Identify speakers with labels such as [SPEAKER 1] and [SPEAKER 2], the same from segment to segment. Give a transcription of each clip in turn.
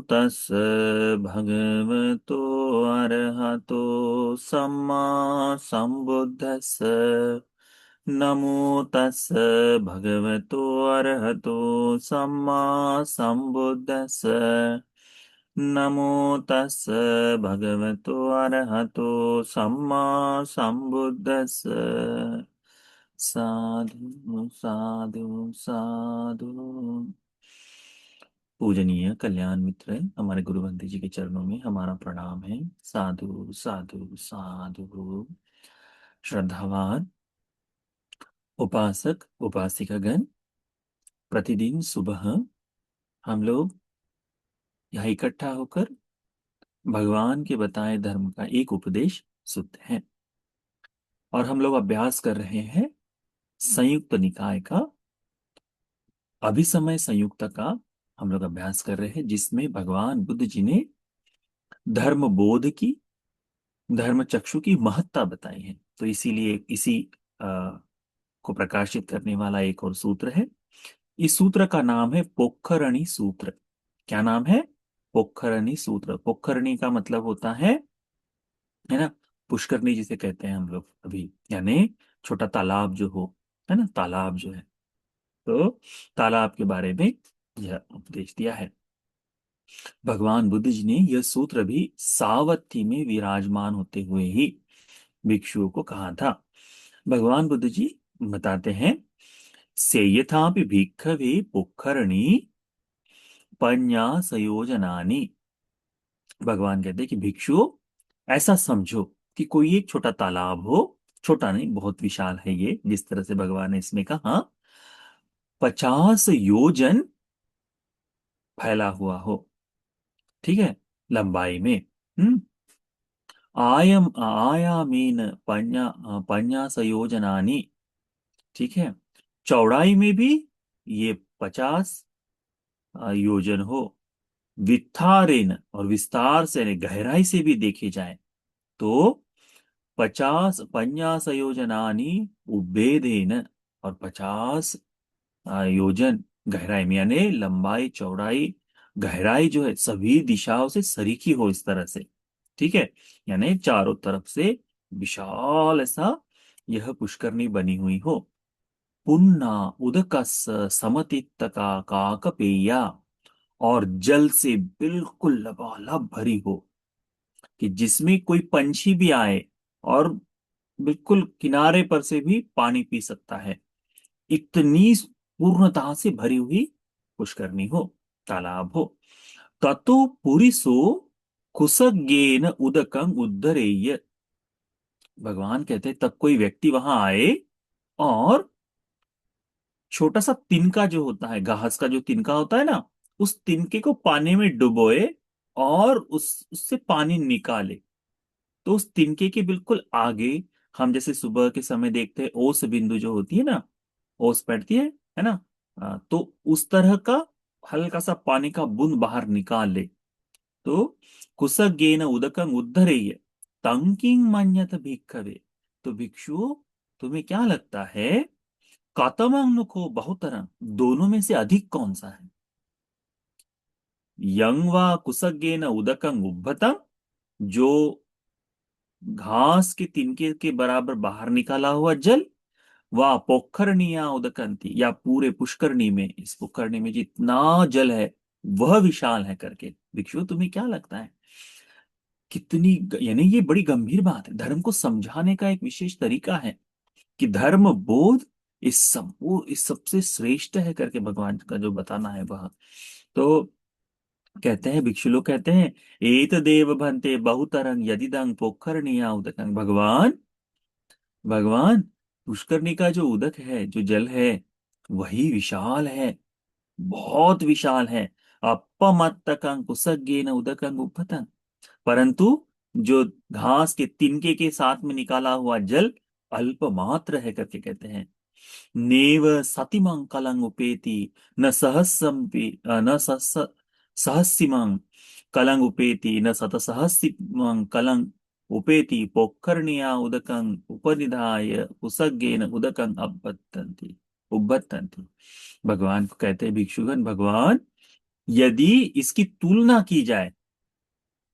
[SPEAKER 1] तस् भगवतो अरहतो सम्मा संबुद्धस्स। नमो तस् भगवतो अरहतो सम्मा संबुद्धस्स। नमो तस् भगवतो अरहतो सम्मा संबुद्धस्स। साधु साधु साधु। पूजनीय कल्याण मित्र हमारे गुरु बंदी जी के चरणों में हमारा प्रणाम है। साधु साधु साधु। श्रद्धावान उपासक उपासिकागण, प्रतिदिन सुबह हम लोग यहाँ इकट्ठा होकर भगवान के बताए धर्म का एक उपदेश सुनते हैं और हम लोग अभ्यास कर रहे हैं संयुक्त निकाय का अभिसमय संयुक्त का। हम लोग अभ्यास कर रहे हैं जिसमें भगवान बुद्ध जी ने धर्म बोध की, धर्म चक्षु की महत्ता बताई है। तो इसीलिए इसी को प्रकाशित करने वाला एक और सूत्र है। इस सूत्र का नाम है पोखरणी सूत्र। क्या नाम है? पोखरणी सूत्र। पोखरणी का मतलब होता है ना, पुष्करणी जिसे कहते हैं हम लोग अभी, यानी छोटा तालाब जो हो, है ना, तालाब जो है। तो तालाब के बारे में यह उपदेश दिया है। भगवान बुद्ध जी ने यह सूत्र भी सावत्ती में विराजमान होते हुए ही भिक्षुओं को कहा था। भगवान बुद्ध जी बताते हैं, सेयथापि भिक्खवे पोखरणी पन्यासयोजनानि। भगवान कहते हैं कि भिक्षुओं, ऐसा समझो कि कोई एक छोटा तालाब हो, छोटा नहीं बहुत विशाल है ये, जिस तरह से भगवान ने इसमें कहा 50 योजन फैला हुआ हो, ठीक है, लंबाई में। हम्म। आयामीन पन्यासयोजनानि, ठीक है, चौड़ाई में भी ये 50 योजन हो। वित्थारेन, और विस्तार से यानी गहराई से भी देखे जाए तो 50 पन्यासयोजनानि उभेदेन, और 50 योजन गहराई में, यानी लंबाई चौड़ाई गहराई जो है सभी दिशाओं से सरीखी हो इस तरह से, ठीक है, यानी चारों तरफ से विशाल ऐसा यह पुष्करणी बनी हुई हो। पुन्ना उदकस समतित्तका काकपेया, और जल से बिल्कुल लबालब भरी हो कि जिसमें कोई पंछी भी आए और बिल्कुल किनारे पर से भी पानी पी सकता है, इतनी पूर्णता से भरी हुई पुष्करणी हो, तालाब हो। ततो पुरिसो कुसज्ञेन उदकं उद्धरेय। भगवान कहते तब कोई व्यक्ति वहां आए और छोटा सा तिनका जो होता है, घास का जो तिनका होता है ना, उस तिनके को पानी में डुबोए और उससे पानी निकाले। तो उस तिनके के बिल्कुल आगे हम जैसे सुबह के समय देखते हैं ओस बिंदु जो होती है ना, ओस पड़ती है ना, तो उस तरह का हल्का सा पानी का बूंद बाहर निकाल ले। तो कुसज्ञेन उदकं उद्धरेय तंकिंग मन्यत भिक्खवे। तो भिक्षु, तुम्हें क्या लगता है, कतमंग बहुतरं, दोनों में से अधिक कौन सा है? यंग वा कुसज्ञेन उदकं उद्धतं, जो घास के तिनके के बराबर बाहर निकाला हुआ जल, व पोखरनिया उदकंती, या पूरे पुष्करणी में, इस पुष्करणी में जितना जल है वह विशाल है करके। भिक्षु तुम्हें क्या लगता है कितनी यानी ये बड़ी गंभीर बात है। धर्म को समझाने का एक विशेष तरीका है कि धर्म बोध इस सबसे श्रेष्ठ है करके भगवान का जो बताना है वह। तो कहते हैं, भिक्षु लोग कहते हैं, एत देव भंते बहुतरंग यदिदंग पोखरनिया उदकंग। भगवान, भगवान, पुष्करणी का जो उदक है, जो जल है, वही विशाल है, बहुत विशाल है। अपमत्तकं कुसज्ञेन उदकं उद्धतं, परंतु जो घास के तिनके के साथ में निकाला हुआ जल अल्प मात्र है करके कहते हैं। नेव सतिमं कलं उपेति न न सहस्सिमं कलं उपेति न शतसहस्सिमं कलं उपेति पोखर्णिया उदकं उपनिधाय कुसज्ञेन उदकं अभ्यंति उभ्यंति। भगवान को कहते हैं भिक्षुगण, भगवान यदि इसकी तुलना की जाए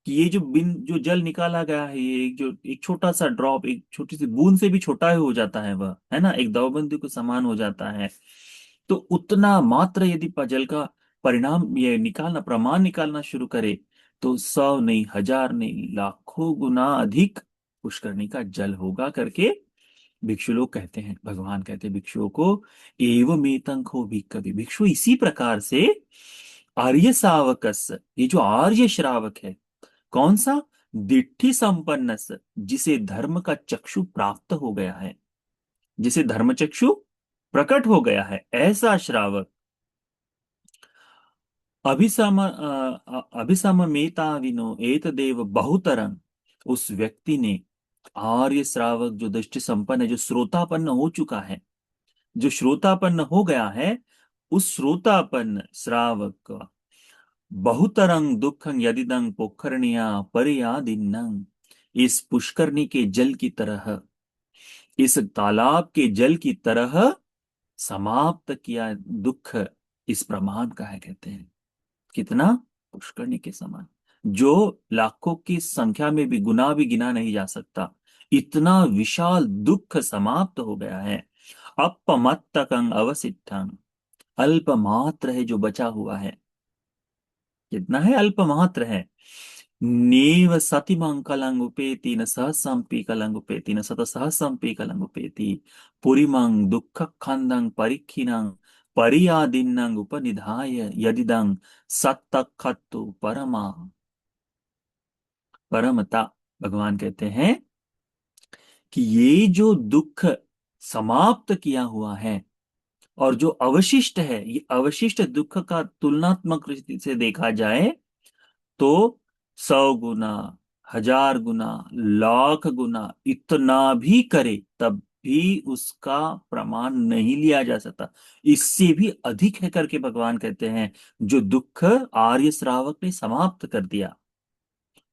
[SPEAKER 1] कि ये जो जो जल निकाला गया है, ये एक जो एक छोटा सा ड्रॉप, एक छोटी सी बूंद से भी छोटा ही हो जाता है वह, है ना, एक दवबंदी को समान हो जाता है। तो उतना मात्र यदि जल का परिणाम ये निकालना, प्रमाण निकालना शुरू करे, तो 100 नहीं, 1000 नहीं, लाखों गुना अधिक पुष्करणी का जल होगा करके भिक्षु लोग कहते हैं। भगवान कहते हैं भिक्षुओं को, एवं एतंको भिक्खवे, भिक्षु इसी प्रकार से आर्य श्रावकस, ये जो आर्य श्रावक है, कौन सा, दिट्ठी संपन्नस, जिसे धर्म का चक्षु प्राप्त हो गया है, जिसे धर्म चक्षु प्रकट हो गया है, ऐसा श्रावक, अभिसममेताविनो एतदेव बहुतरं, उस व्यक्ति ने, आर्य श्रावक जो दृष्टि संपन्न है, जो श्रोतापन्न हो चुका है, जो श्रोतापन्न हो गया है, उस श्रोतापन्न श्रावक का, बहुतरंग दुखं यदिदं पोखरण्या परयादिन्नं, इस पुष्करणी के जल की तरह, इस तालाब के जल की तरह समाप्त किया दुख, इस प्रमाण का है, कहते हैं कितना, पुष्करणी के समान, जो लाखों की संख्या में भी, गुना भी गिना नहीं जा सकता, इतना विशाल दुख समाप्त हो गया है। अपमत्तकं अवसिद्धं, अल्प मात्र है जो बचा हुआ है, कितना है, अल्प मात्र है। नेव सतिमं कलंग उपेति न सहसंपि कलंग उपेति न सत सहसंपि कलंग उपेति, पुरीमं दुःख खंदं परिखिनं परियादिन्नं उपनिधाय यदिदं सत्तखत्तु परमा, परमता। भगवान कहते हैं कि ये जो दुख समाप्त किया हुआ है, और जो अवशिष्ट है, ये अवशिष्ट दुख का तुलनात्मक रीति से देखा जाए तो 100 गुना, 1000 गुना, लाख गुना, इतना भी करे तब भी उसका प्रमाण नहीं लिया जा सकता, इससे भी अधिक है करके भगवान कहते हैं, जो दुख आर्य श्रावक ने समाप्त कर दिया।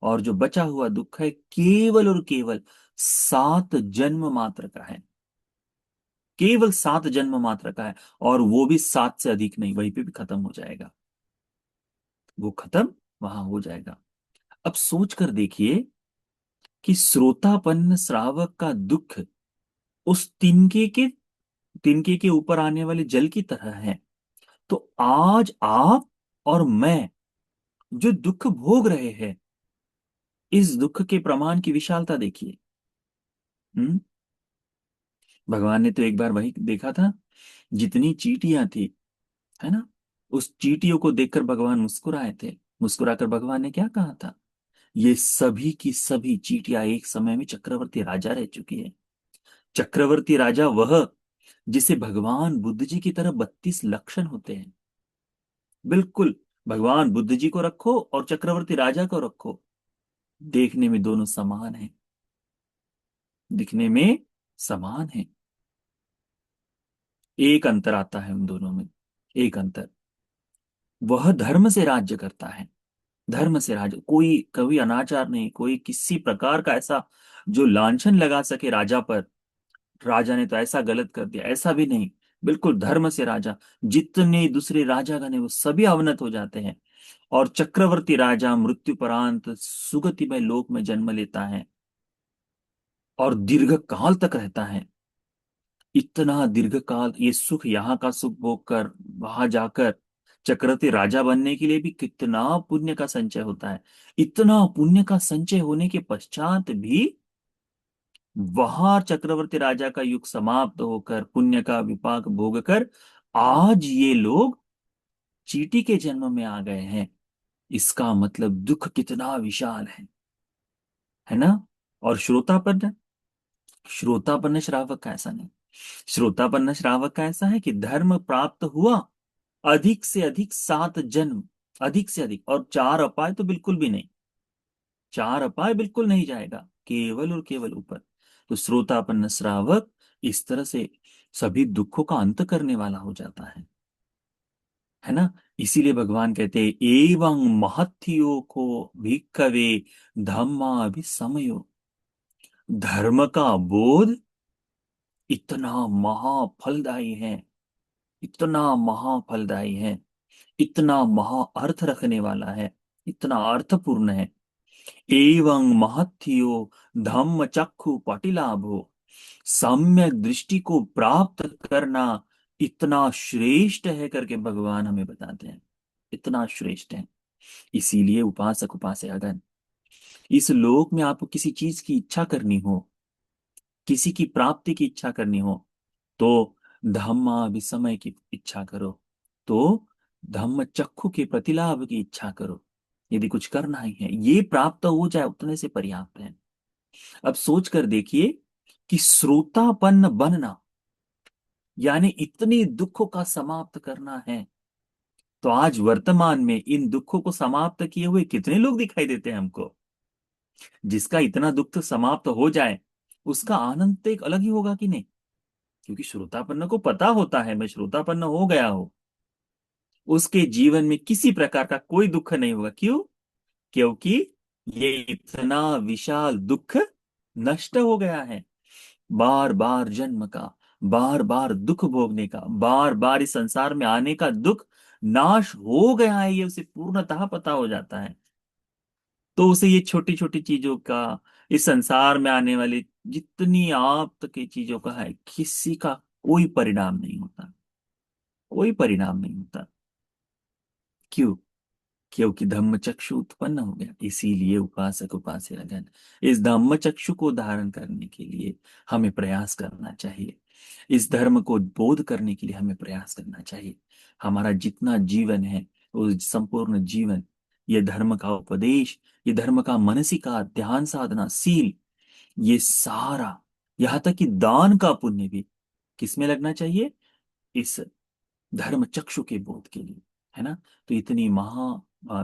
[SPEAKER 1] और जो बचा हुआ दुख है, केवल और केवल 7 जन्म मात्र का है, केवल 7 जन्म मात्र का है, और वो भी 7 से अधिक नहीं, वहीं पे भी खत्म हो जाएगा, वो खत्म वहां हो जाएगा। अब सोच कर देखिए कि श्रोतापन्न श्रावक का दुख उस तिनके के ऊपर आने वाले जल की तरह है। तो आज आप और मैं जो दुख भोग रहे हैं, इस दुख के प्रमाण की विशालता देखिए। हम्म। भगवान ने तो एक बार वही देखा था, जितनी चींटियां थी, है ना, उस चींटियों को देखकर भगवान मुस्कुराए थे। मुस्कुराकर भगवान ने क्या कहा था, ये सभी की सभी चींटियां एक समय में चक्रवर्ती राजा रह चुकी है। चक्रवर्ती राजा वह, जिसे भगवान बुद्ध जी की तरह 32 लक्षण होते हैं। बिल्कुल, भगवान बुद्ध जी को रखो और चक्रवर्ती राजा को रखो, देखने में दोनों समान हैं, दिखने में समान है। एक अंतर आता है उन दोनों में, एक अंतर, वह धर्म से राज्य करता है। धर्म से राज्य, कोई कभी अनाचार नहीं, कोई किसी प्रकार का ऐसा जो लांछन लगा सके राजा पर, राजा ने तो ऐसा गलत कर दिया, ऐसा भी नहीं। बिल्कुल धर्म से राजा, जितने दूसरे राजागण है वो सभी अवनत हो जाते हैं, और चक्रवर्ती राजा मृत्युपरांत सुगतिमय लोक में जन्म लेता है और दीर्घ काल तक रहता है। इतना दीर्घ काल ये सुख, यहाँ का सुख भोग कर वहां जाकर चक्रवर्ती राजा बनने के लिए भी कितना पुण्य का संचय होता है। इतना पुण्य का संचय होने के पश्चात भी वहां चक्रवर्ती राजा का युग समाप्त होकर पुण्य का विपाक भोग कर आज ये लोग चींटी के जन्म में आ गए हैं। इसका मतलब दुख कितना विशाल है ना। और श्रोतापन्न, श्रोतापन्न श्रावक का ऐसा नहीं। श्रोतापन्न श्रावक का ऐसा है कि धर्म प्राप्त हुआ, अधिक से अधिक 7 जन्म, अधिक से अधिक, और 4 अपाय तो बिल्कुल भी नहीं, 4 अपाय बिल्कुल नहीं जाएगा, केवल और केवल ऊपर। तो श्रोतापन्न श्रावक इस तरह से सभी दुखों का अंत करने वाला हो जाता है ना। इसीलिए भगवान कहते हैं, एवं महत्यो को भिक्खवे धम्मा अभिसमयो, धर्म का बोध इतना महाफलदायी है, इतना महाफलदायी है, इतना महा अर्थ रखने वाला है, इतना अर्थपूर्ण है। एवं महत्यो धम्म चक्षु पटिलाभो, सम्यक दृष्टि को प्राप्त करना इतना श्रेष्ठ है करके भगवान हमें बताते हैं, इतना श्रेष्ठ है। इसीलिए उपासक उपास्यगण, इस लोक में आपको किसी चीज की इच्छा करनी हो, किसी की प्राप्ति की इच्छा करनी हो, तो धम्मा विसमय की इच्छा करो, तो धम्म चक्षु के प्रतिलाभ की इच्छा करो। यदि कुछ करना ही है, ये प्राप्त हो जाए उतने से पर्याप्त है। अब सोच कर देखिए कि श्रोतापन्न बनना यानी इतनी दुखों का समाप्त करना है, तो आज वर्तमान में इन दुखों को समाप्त किए हुए कितने लोग दिखाई देते हैं हमको। जिसका इतना दुख तो समाप्त हो जाए, उसका आनंद तो एक अलग ही होगा कि नहीं। क्योंकि श्रोतापन्न को पता होता है मैं श्रोतापन्न हो गया हूं, उसके जीवन में किसी प्रकार का कोई दुख नहीं होगा। क्यों? क्योंकि ये इतना विशाल दुख नष्ट हो गया है। बार बार जन्म का, बार बार दुख भोगने का, बार बार इस संसार में आने का दुख नाश हो गया है, ये उसे पूर्णतः पता हो जाता है। तो उसे ये छोटी छोटी चीजों का, इस संसार में आने वाली जितनी आप्त की चीजों का है, किसी का कोई परिणाम नहीं होता, कोई परिणाम नहीं होता। क्यों? क्योंकि धम्मचक्षु उत्पन्न हो गया। इसीलिए उपासक उपास्यगण, इस धम्मचक्षु को धारण करने के लिए हमें प्रयास करना चाहिए। इस धर्म को बोध करने के लिए हमें प्रयास करना चाहिए। हमारा जितना जीवन है, वो संपूर्ण जीवन ये धर्म का उपदेश, ये धर्म का मनसिका ध्यान साधना सील, ये सारा, यहाँ तक कि दान का पुण्य भी किसमें लगना चाहिए? इस धर्म चक्षु के बोध के लिए, है ना। तो इतनी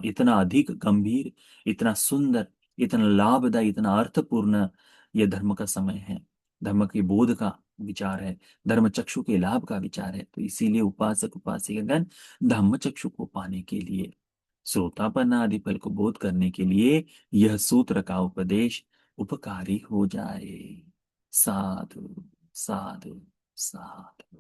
[SPEAKER 1] इतना अधिक गंभीर, इतना सुंदर, इतना लाभदायी, इतना अर्थपूर्ण यह धर्म का समय है, धर्म के बोध का विचार है, धर्म चक्षु के लाभ का विचार है। तो इसीलिए उपासक उपासिकागण धम्म चक्षु को पाने के लिए, श्रोतापन्न आदि फल को बोध करने के लिए यह सूत्र का उपदेश उपकारी हो जाए। साधु साधु साधु।